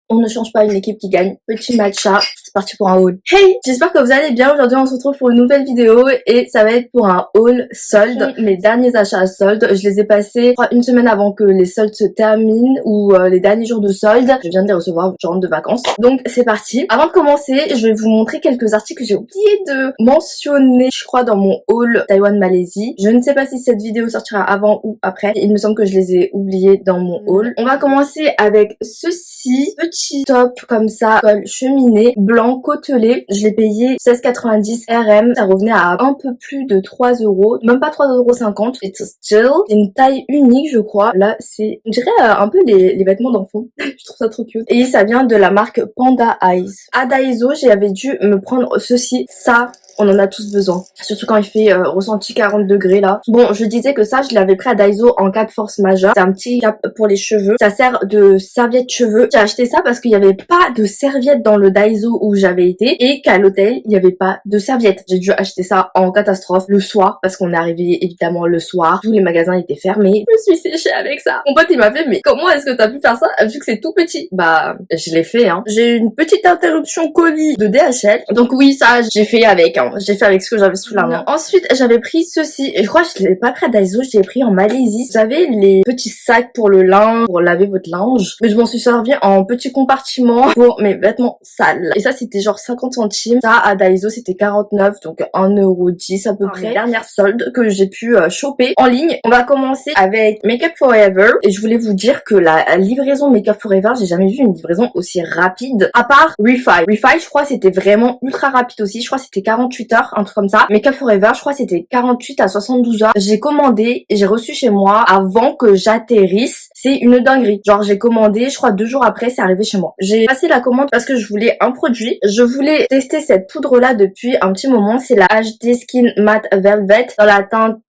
On ne change pas une équipe qui gagne. Petit matcha, c'est parti pour un haul. Hey, j'espère que vous allez bien. Aujourd'hui, on se retrouve pour une nouvelle vidéo et ça va être pour un haul solde. Mes derniers achats à solde, je les ai passés une semaine avant que les soldes se terminent ou les derniers jours de solde. Je viens de les recevoir, je rentre de vacances. Donc, c'est parti. Avant de commencer, je vais vous montrer quelques articles que j'ai oublié de mentionner, je crois, dans mon haul Taïwan-Malaisie. Je ne sais pas si cette vidéo sortira avant ou après. Il me semble que je les ai oubliés dans mon haul. On va commencer avec ceci. Petit top comme ça, col cheminée, blanc côtelé. Je l'ai payé 16,90 RM. Ça revenait à un peu plus de 3 euros. Même pas 3,50 €. It's still. C'est une taille unique, je crois. Là, c'est, je dirais un peu les vêtements d'enfant. Je trouve ça trop cute. Et ça vient de la marque Panda Eyes. À Daiso, j'avais dû me prendre ceci. Ça, on en a tous besoin. Surtout quand il fait ressenti 40 degrés là. Bon, je disais que ça, je l'avais pris à Daiso en cas de force majeure. C'est un petit cap pour les cheveux. Ça sert de serviette cheveux. J'ai acheté ça parce qu'il n'y avait pas de serviette dans le Daiso où j'avais été et qu'à l'hôtel, il n'y avait pas de serviette. J'ai dû acheter ça en catastrophe le soir parce qu'on est arrivé évidemment le soir. Tous les magasins étaient fermés. Je me suis séchée avec ça. Mon pote, il m'a fait, mais comment est-ce que t'as pu faire ça vu que c'est tout petit? Bah, je l'ai fait, hein. J'ai eu une petite interruption colis de DHL. Donc oui, ça, j'ai fait avec, hein. J'ai fait avec ce que j'avais sous la main. Ensuite, j'avais pris ceci. Et je crois que je l'ai pas pris à Daiso, je l'ai pris en Malaisie. Vous savez, les petits sacs pour le linge, pour laver votre linge. Mais je m'en suis servi en petit compartiment pour mes vêtements sales. Et ça, c'était genre 50 centimes. Ça, à Daiso, c'était 49, donc 1,10 € à peu près. Dernière solde que j'ai pu choper en ligne. On va commencer avec Makeup Forever. Et je voulais vous dire que la livraison Makeup Forever, j'ai jamais vu une livraison aussi rapide. À part Refi. Refi, je crois, c'était vraiment ultra rapide aussi. Je crois que c'était 48 heures, un truc comme ça. Makeup Forever, je crois que c'était 48 à 72 heures. J'ai commandé et j'ai reçu chez moi avant que j'atterrisse. C'est une dinguerie. Genre, j'ai commandé, je crois 2 jours après, c'est arrivé chez moi. J'ai passé la commande parce que je voulais un produit. Je voulais tester cette poudre-là depuis un petit moment. C'est la HD Skin Matte Velvet dans la teinte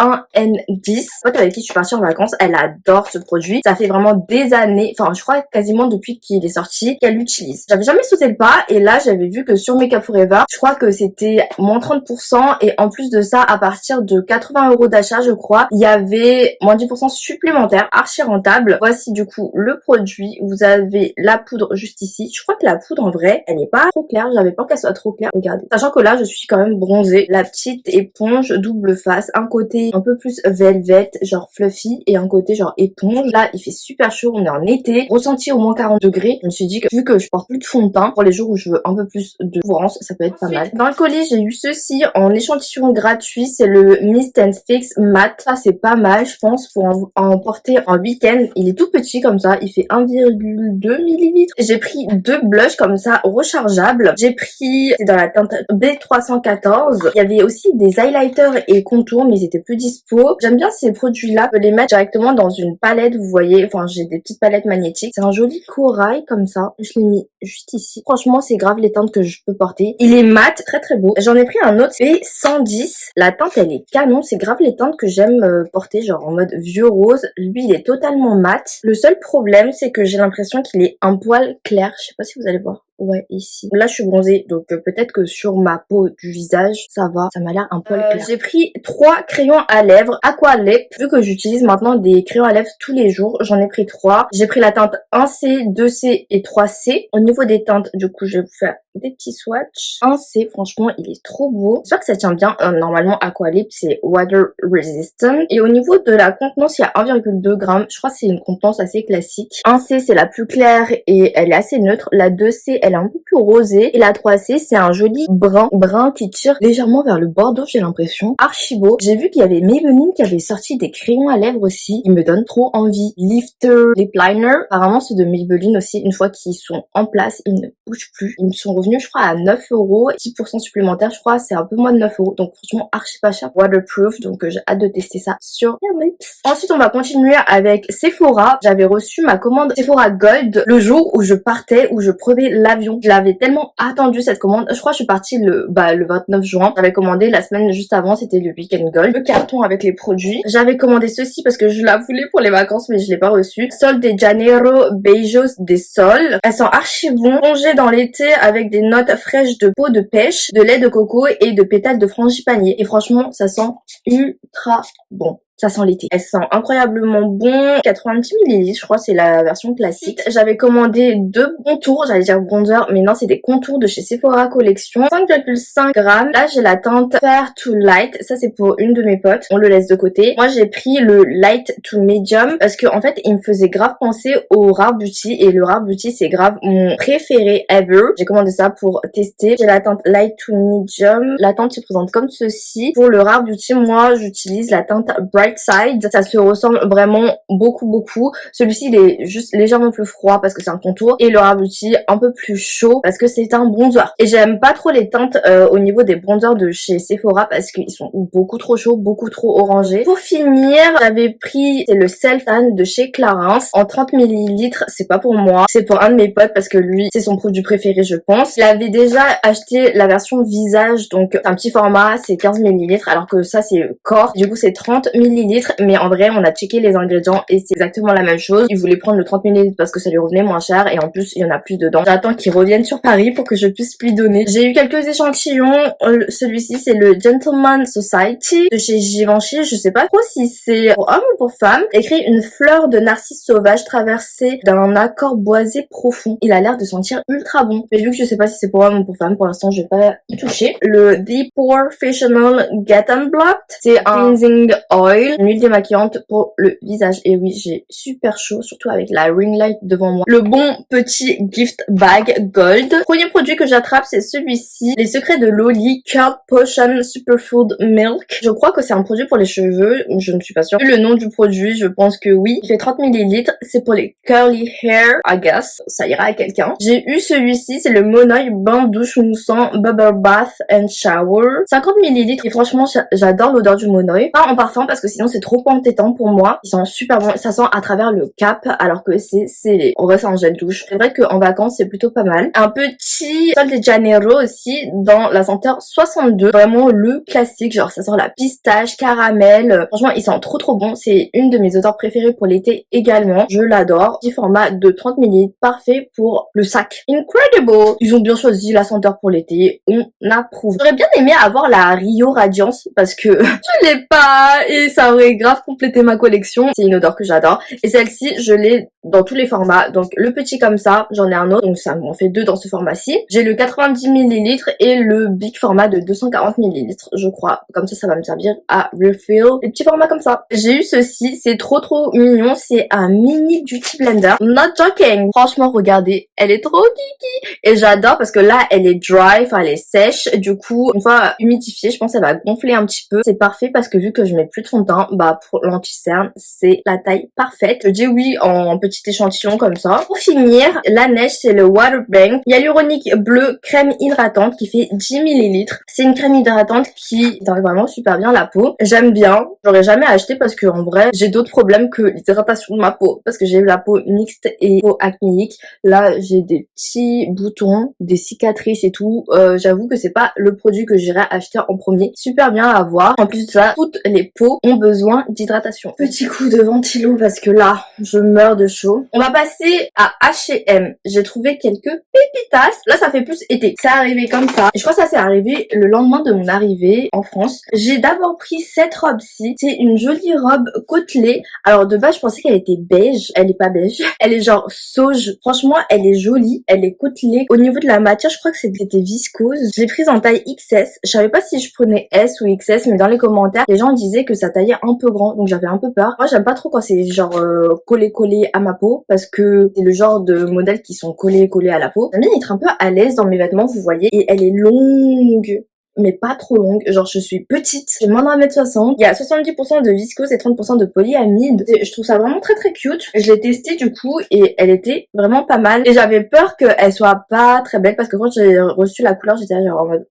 1N10. Pote avec qui je suis partie en vacances, elle adore ce produit. Ça fait vraiment des années, enfin je crois quasiment depuis qu'il est sorti, qu'elle l'utilise. J'avais jamais sauté le pas et là j'avais vu que sur Makeup Forever, je crois que c'était moins 30% et en plus de ça, à partir de 80 € d'achat, je crois, il y avait moins 10% supplémentaire, archi rentable. Voici du coup le produit. Vous avez la poudre juste ici. Je crois que la poudre en vrai, elle n'est pas trop claire. J'avais peur qu'elle soit trop claire. Regardez. Sachant que là, je suis quand même bronzée. La petite éponge double face. Un côté un peu plus velvet, genre fluffy, et un côté genre éponge. Là, il fait super chaud, on est en été, ressenti au moins 40 degrés. Je me suis dit que vu que je porte plus de fond de teint, pour les jours où je veux un peu plus de couvrance, ça peut être pas mal. Dans le colis, j'ai eu ceci en échantillon gratuit, c'est le Mist and Fix Matte. Ça, c'est pas mal, je pense, pour en porter en week-end. Il est tout petit comme ça, il fait 1,2 ml. J'ai pris 2 blushs comme ça, rechargeables. J'ai pris, c'est dans la teinte B314. Il y avait aussi des highlighters et contours, mais ils étaient plus dispo. J'aime bien ces produits-là. Je peux les mettre directement dans une palette, vous voyez. Enfin, j'ai des petites palettes magnétiques. C'est un joli corail comme ça. Je l'ai mis juste ici. Franchement, c'est grave les teintes que je peux porter. Il est mat, très très beau. J'en ai pris un autre, c'est 110. La teinte, elle est canon. C'est grave les teintes que j'aime porter, genre en mode vieux rose. Lui, il est totalement mat. Le seul problème, c'est que j'ai l'impression qu'il est un poil clair. Je sais pas si vous allez voir. Ouais, ici. Là, je suis bronzée, donc peut-être que sur ma peau du visage, ça va. Ça m'a l'air un poil clair. J'ai pris 3 crayons à lèvres Aqua Lip. Vu que j'utilise maintenant des crayons à lèvres tous les jours, j'en ai pris 3. J'ai pris la teinte 1C, 2C et 3C. Au niveau des teintes, du coup, je vais vous faire des petits swatchs. 1C, franchement, il est trop beau. J'espère que ça tient bien. Normalement, Aqua Lip, c'est water resistant. Et au niveau de la contenance, il y a 1,2 g. Je crois que c'est une contenance assez classique. 1C, c'est la plus claire et elle est assez neutre. La 2C, elle est un peu plus rosée. Et la 3C, c'est un joli brun qui tire légèrement vers le bordeaux, j'ai l'impression. Archi beau. J'ai vu qu'il y avait Maybelline qui avait sorti des crayons à lèvres aussi. Ils me donnent trop envie. Lifter, Lip Liner. Apparemment, ceux de Maybelline aussi, une fois qu'ils sont en place, ils ne bougent plus. Ils me sont revenus, je crois, à 9 €. 10% supplémentaire, je crois, c'est un peu moins de 9 €. Donc, franchement, archi pas cher. Waterproof. Donc, j'ai hâte de tester ça sur mes lips. Ensuite, on va continuer avec Sephora. J'avais reçu ma commande Sephora Gold le jour où je partais, où je prenais l'avion. Je l'avais tellement attendu cette commande. Je crois que je suis partie le 29 juin. J'avais commandé la semaine juste avant, c'était le Weekend Gold. Le carton avec les produits. J'avais commandé ceci parce que je la voulais pour les vacances mais je l'ai pas reçu. Sol de Janeiro Beijos des Sols. Elles sont archi bon. Plongées dans l'été avec des notes fraîches de peau de pêche, de lait de coco et de pétales de frangipanier. Et franchement, ça sent ultra bon. ça sent l'été. Elle sent incroyablement bon. 90 ml, je crois, c'est la version classique. J'avais commandé 2 contours, j'allais dire bronzer, mais non, c'est des contours de chez Sephora Collection. 5,5 grammes. Là, j'ai la teinte Fair to Light. Ça, c'est pour une de mes potes. On le laisse de côté. Moi, j'ai pris le Light to Medium parce que, en fait, il me faisait grave penser au Rare Beauty. Et le Rare Beauty, c'est grave mon préféré ever. J'ai commandé ça pour tester. J'ai la teinte Light to Medium. La teinte se présente comme ceci. Pour le Rare Beauty, moi, j'utilise la teinte Bright Side. Ça se ressemble vraiment beaucoup. Celui-ci, il est juste légèrement plus froid parce que c'est un contour. Et le Rare Beauty, un peu plus chaud parce que c'est un bronzer. Et j'aime pas trop les teintes au niveau des bronzers de chez Sephora parce qu'ils sont beaucoup trop chauds, beaucoup trop orangés. Pour finir, j'avais pris le Self Tan de chez Clarins en 30 ml. C'est pas pour moi, c'est pour un de mes potes parce que lui, c'est son produit préféré, je pense. Il avait déjà acheté la version visage, donc un petit format, c'est 15 ml, alors que ça, c'est corps. Du coup, c'est 30 ml, mais en vrai, on a checké les ingrédients et c'est exactement la même chose. Il voulait prendre le 30 ml parce que ça lui revenait moins cher et en plus, il y en a plus dedans. J'attends qu'il revienne sur Paris pour que je puisse lui donner. J'ai eu quelques échantillons. Celui-ci, c'est le Gentleman Society de chez Givenchy. Je sais pas trop si c'est pour homme ou pour femme. Écrit une fleur de narcisse sauvage traversée d'un accord boisé profond. Il a l'air de sentir ultra bon. Mais vu que je sais pas si c'est pour homme ou pour femme, pour l'instant, je vais pas y toucher. Le The Professional Get Unblocked. C'est un cleansing oil, une huile démaquillante pour le visage. Et oui, j'ai super chaud, surtout avec la ring light devant moi. Le bon petit gift bag gold. Premier produit que j'attrape, c'est celui-ci. Les secrets de Loli Curl Potion Superfood Milk. Je crois que c'est un produit pour les cheveux. Je ne suis pas sûre. Le nom du produit, je pense que oui. Il fait 30 ml. C'est pour les curly hair, I guess. Ça ira à quelqu'un. J'ai eu celui-ci. C'est le Monoi Bain Douche Moussant Bubble Bath and Shower. 50 ml. Et franchement, j'adore l'odeur du Monoi. Pas en parfum parce que sinon c'est trop entêtant pour moi. Ils sont super bons. Ça sent à travers le cap alors que c'est scellé. En vrai, c'est un gel douche. C'est vrai qu'en vacances, c'est plutôt pas mal. Un petit Sol de Janeiro aussi dans la senteur 62. Vraiment le classique. Genre, ça sent la pistache, caramel. Franchement, il sent trop bon. C'est une de mes odeurs préférées pour l'été également. Je l'adore. Petit format de 30 ml. Parfait pour le sac. Incredible! Ils ont bien choisi la senteur pour l'été. On approuve. J'aurais bien aimé avoir la Rio Radiance parce que je l'ai pas et ça aurait grave complété ma collection. C'est une odeur que j'adore. Et celle-ci, je l'ai dans tous les formats. Donc le petit comme ça, j'en ai un autre. Donc ça m'en fait 2 dans ce format-ci. J'ai le 90 ml et le big format de 240 ml, je crois. Comme ça va me servir à refill les petits formats comme ça. J'ai eu ceci, c'est trop mignon. C'est un mini beauty blender. Not joking. Franchement, regardez, elle est trop kiki. Et j'adore parce que là, elle est dry, enfin elle est sèche. Du coup, une fois humidifiée, je pense qu'elle va gonfler un petit peu. C'est parfait parce que vu que je mets plus de fond de teint, bah pour l'anti-cerne, c'est la taille parfaite. Je dis oui en petit échantillon comme ça. Pour finir, la neige, c'est le Water Bang hyaluronique bleu crème hydratante qui fait 10 ml. C'est une crème hydratante qui hydrate vraiment super bien la peau. J'aime bien. J'aurais jamais acheté parce que en vrai, j'ai d'autres problèmes que l'hydratation de ma peau parce que j'ai la peau mixte et peau acnéique. Là, j'ai des petits boutons, des cicatrices et tout. J'avoue que c'est pas le produit que j'irais acheter en premier. Super bien à avoir. En plus de ça, toutes les peaux ont besoin d'hydratation. Petit coup de ventilo parce que là, je meurs de chaud. On va passer à H&M. J'ai trouvé quelques pépitas. Là, ça fait plus été. C'est arrivé comme ça. Et je crois que ça s'est arrivé le lendemain de mon arrivée en France. J'ai d'abord pris cette robe-ci. C'est une jolie robe côtelée. Alors de base, je pensais qu'elle était beige. Elle est pas beige. Elle est genre sauge. Franchement, elle est jolie. Elle est côtelée. Au niveau de la matière, je crois que c'était viscose. Je l'ai prise en taille XS. Je savais pas si je prenais S ou XS, mais dans les commentaires, les gens disaient que ça taillait un peu grand. Donc j'avais un peu peur. Moi, j'aime pas trop quand c'est genre collé à ma peau parce que c'est le genre de modèles qui sont collés à la peau. J'aime bien être un peu à l'aise dans mes vêtements, vous voyez. Et elle est longue, mais pas trop longue. Genre, je suis petite, j'ai moins d'1m60. Il y a 70% de viscose et 30% de polyamide. Je trouve ça vraiment très cute. Je l'ai testée du coup et elle était vraiment pas mal. Et j'avais peur qu'elle soit pas très belle parce que quand j'ai reçu la couleur, j'étais genre en mode...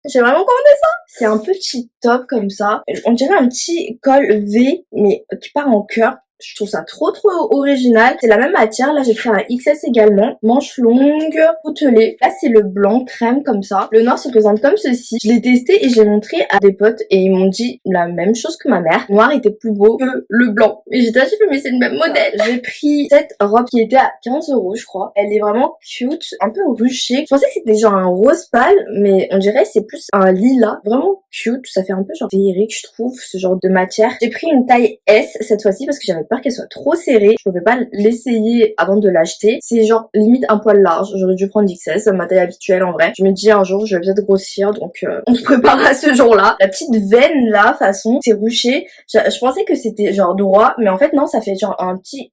J'ai vraiment commandé ça. C'est un petit top comme ça. On dirait un petit col V, mais qui part en cœur. Je trouve ça trop original. C'est la même matière. Là, j'ai pris un XS également. Manche longue, poutelée. Là, c'est le blanc crème comme ça. Le noir se présente comme ceci. Je l'ai testé et j'ai montré à des potes et ils m'ont dit la même chose que ma mère. Le noir était plus beau que le blanc. Et j'ai fait mais c'est le même modèle. J'ai pris cette robe qui était à 15 € je crois. Elle est vraiment cute, un peu ruchée. Je pensais que c'était genre un rose pâle, mais on dirait c'est plus un lilas. Vraiment cute. Ça fait un peu genre féerique, je trouve, ce genre de matière. J'ai pris une taille S cette fois-ci parce que j'avais peur qu'elle soit trop serrée. Je pouvais pas l'essayer avant de l'acheter. C'est genre limite un poil large. J'aurais dû prendre XS, ma taille habituelle en vrai. Je me dis un jour je vais peut-être grossir, donc on se prépare à ce jour-là. La petite veine là, façon, c'est ruché. Je pensais que c'était genre droit, mais en fait non, ça fait genre un petit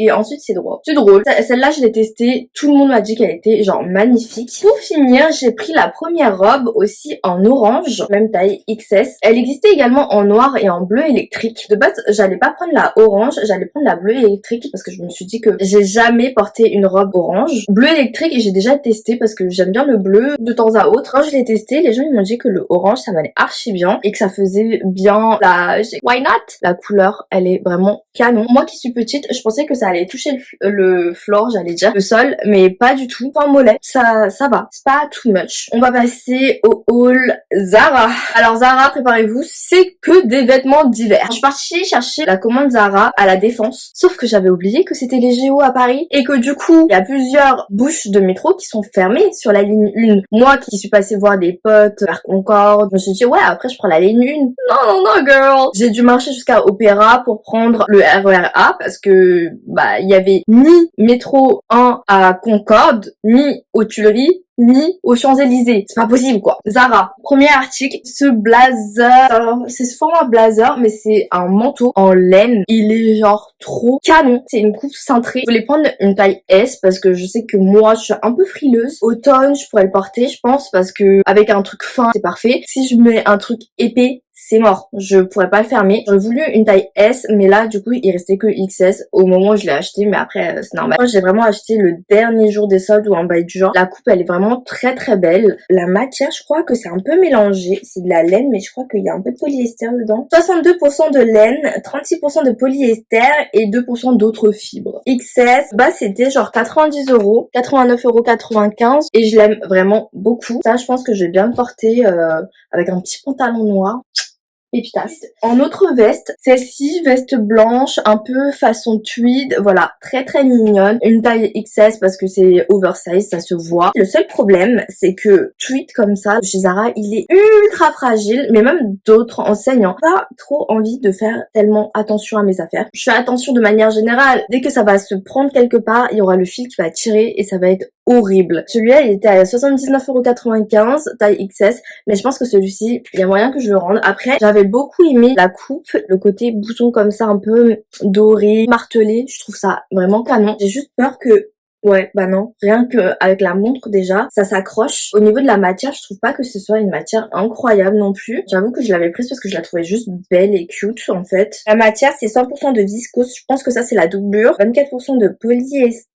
et ensuite c'est droit. C'est drôle. Celle-là je l'ai testée, tout le monde m'a dit qu'elle était genre magnifique. Pour finir, j'ai pris la première robe aussi en orange, même taille XS. Elle existait également en noir et en bleu électrique. De base, j'allais pas prendre la orange, j'allais prendre la bleue électrique parce que je me suis dit que j'ai jamais porté une robe orange. Bleu électrique, j'ai déjà testé parce que j'aime bien le bleu de temps à autre. Quand je l'ai testé, les gens ils m'ont dit que le orange ça m'allait archi bien et que ça faisait bien why not? La couleur, elle est vraiment canon. Moi qui suis petite, je pensais que ça allait toucher le floor, j'allais dire, le sol, mais pas du tout. Enfin, mollet, ça va. C'est pas too much. On va passer au haul Zara. Alors Zara, préparez-vous, c'est que des vêtements d'hiver. Je suis partie chercher la commande Zara à la Défense, sauf que j'avais oublié que c'était les JO à Paris et que du coup, il y a plusieurs bouches de métro qui sont fermées sur la ligne 1. Moi qui suis passée voir des potes vers Concorde, je me suis dit ouais, après je prends la ligne 1. Non girl. J'ai dû marcher jusqu'à Opéra pour prendre le RER A parce que il y avait ni métro 1 à Concorde, ni aux Tuileries, ni aux Champs-Élysées. C'est pas possible quoi. Zara, premier article, ce blazer, c'est ce format blazer, mais c'est un manteau en laine. Il est genre trop canon. C'est une coupe cintrée. Je voulais prendre une taille S parce que je sais que moi je suis un peu frileuse. Automne, je pourrais le porter, je pense, parce que avec un truc fin, c'est parfait. Si je mets un truc épais, c'est mort, je pourrais pas le fermer. J'aurais voulu une taille S, mais là du coup il restait que XS au moment où je l'ai acheté, mais après c'est normal. Moi j'ai vraiment acheté le dernier jour des soldes ou en bail du genre. La coupe elle est vraiment très très belle. La matière je crois que c'est un peu mélangé, c'est de la laine mais je crois qu'il y a un peu de polyester dedans. 62% de laine, 36% de polyester et 2% d'autres fibres. XS, c'était genre 90 €, 89,95 € et je l'aime vraiment beaucoup. Ça je pense que je vais bien le porter avec un petit pantalon noir. Pépitas. En autre veste, celle-ci, veste blanche, un peu façon tweed, voilà, très très mignonne. Une taille XS parce que c'est oversize, ça se voit. Le seul problème, c'est que tweed comme ça, chez Zara, il est ultra fragile, mais même d'autres enseignes, pas trop envie de faire tellement attention à mes affaires. Je fais attention de manière générale. Dès que ça va se prendre quelque part, il y aura le fil qui va tirer et ça va être horrible. Celui-là, il était à 79,95 €, taille XS, mais je pense que celui-ci, il y a moyen que je le rende. Après, j'avais beaucoup aimé la coupe, le côté bouton comme ça, un peu doré, martelé, je trouve ça vraiment canon. J'ai juste peur que non, rien que avec la montre déjà, ça s'accroche. Au niveau de la matière, je trouve pas que ce soit une matière incroyable non plus. J'avoue que je l'avais prise parce que je la trouvais juste belle et cute en fait. La matière, c'est 100% de viscose, je pense que ça c'est la doublure, 24% de polyester,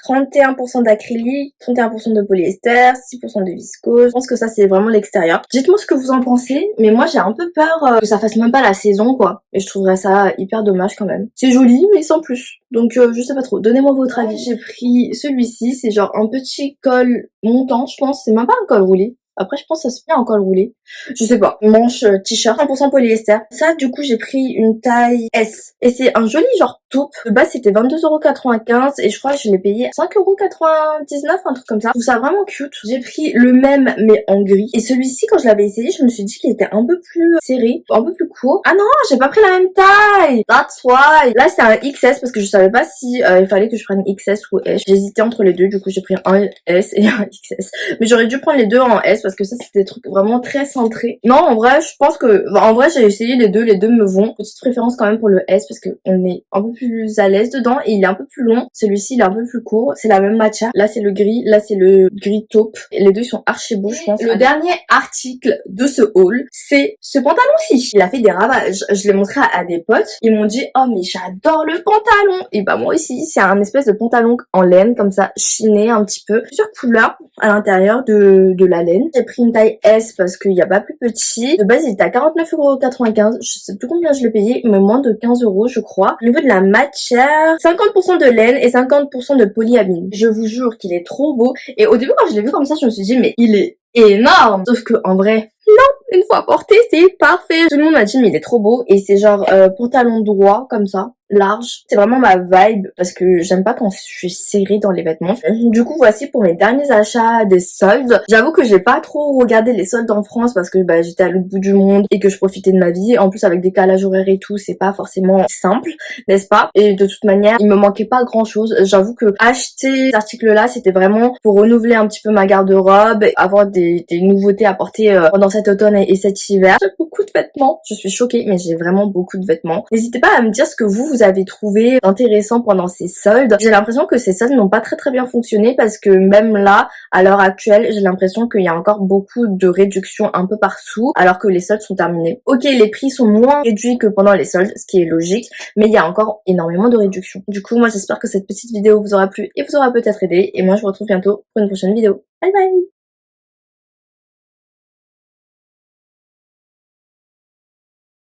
31% d'acrylique, 31% de polyester, 6% de viscose. Je pense que ça c'est vraiment l'extérieur. Dites-moi ce que vous en pensez, mais moi j'ai un peu peur que ça fasse même pas la saison quoi. Et je trouverais ça hyper dommage quand même. C'est joli mais sans plus. Donc je sais pas trop, donnez-moi votre avis. J'ai pris celui-ci, c'est genre un petit col montant je pense, c'est même pas un col roulé. Après, je pense que ça se fait en col roulé. Je sais pas. Manche t-shirt, 100% polyester. Ça, du coup, j'ai pris une taille S. Et c'est un joli genre taupe. De base, c'était 22,95 € et je crois que je l'ai payé 5,99 €, un truc comme ça. Je trouve ça vraiment cute. J'ai pris le même, mais en gris. Et celui-ci, quand je l'avais essayé, je me suis dit qu'il était un peu plus serré, un peu plus court. Ah non, j'ai pas pris la même taille. That's why. Là, c'est un XS parce que je savais pas si il fallait que je prenne XS ou S. J'hésitais entre les deux. Du coup, j'ai pris un S et un XS. Mais j'aurais dû prendre les deux en S parce que ça c'était des trucs vraiment très centrés. Non, en vrai, je pense que en vrai, j'ai essayé les deux me vont. Petite préférence quand même pour le S parce que on est un peu plus à l'aise dedans et il est un peu plus long. Celui-ci, il est un peu plus court. C'est la même matière. Là, c'est le gris, là c'est le gris taupe. Et les deux sont archi beaux, je pense. Le dernier article de ce haul, c'est ce pantalon-ci. Il a fait des ravages. Je l'ai montré à des potes. Ils m'ont dit "Oh, mais j'adore le pantalon." Et moi aussi, c'est un espèce de pantalon en laine comme ça, chiné un petit peu, plusieurs couleurs à l'intérieur de la laine. J'ai pris une taille S parce qu'il n'y a pas plus petit. De base, il était à 49,95 €. Je sais plus combien je l'ai payé, mais moins de 15 € je crois. Au niveau de la matière, 50% de laine et 50% de polyamide. Je vous jure qu'il est trop beau. Et au début, quand je l'ai vu comme ça, je me suis dit, mais il est énorme. Sauf que en vrai, non, une fois porté, c'est parfait. Tout le monde m'a dit, mais il est trop beau. Et c'est genre pantalon droit, comme ça, large. C'est vraiment ma vibe parce que j'aime pas quand je suis serrée dans les vêtements. Du coup, voici pour mes derniers achats des soldes. J'avoue que j'ai pas trop regardé les soldes en France parce que bah, j'étais à l'autre bout du monde et que je profitais de ma vie. En plus, avec des décalage horaire et tout, c'est pas forcément simple, n'est-ce pas? Et de toute manière, il me manquait pas grand chose. J'avoue que acheter cet article-là, c'était vraiment pour renouveler un petit peu ma garde-robe, avoir des nouveautés à porter pendant cet automne et cet hiver. J'ai beaucoup de vêtements. Je suis choquée, mais j'ai vraiment beaucoup de vêtements. N'hésitez pas à me dire ce que vous avez trouvé intéressant pendant ces soldes. J'ai l'impression que ces soldes n'ont pas très bien fonctionné parce que même là, à l'heure actuelle, j'ai l'impression qu'il y a encore beaucoup de réductions un peu partout alors que les soldes sont terminés. Ok, les prix sont moins réduits que pendant les soldes, ce qui est logique, mais il y a encore énormément de réductions. Du coup, moi j'espère que cette petite vidéo vous aura plu et vous aura peut-être aidé et moi je vous retrouve bientôt pour une prochaine vidéo. Bye bye!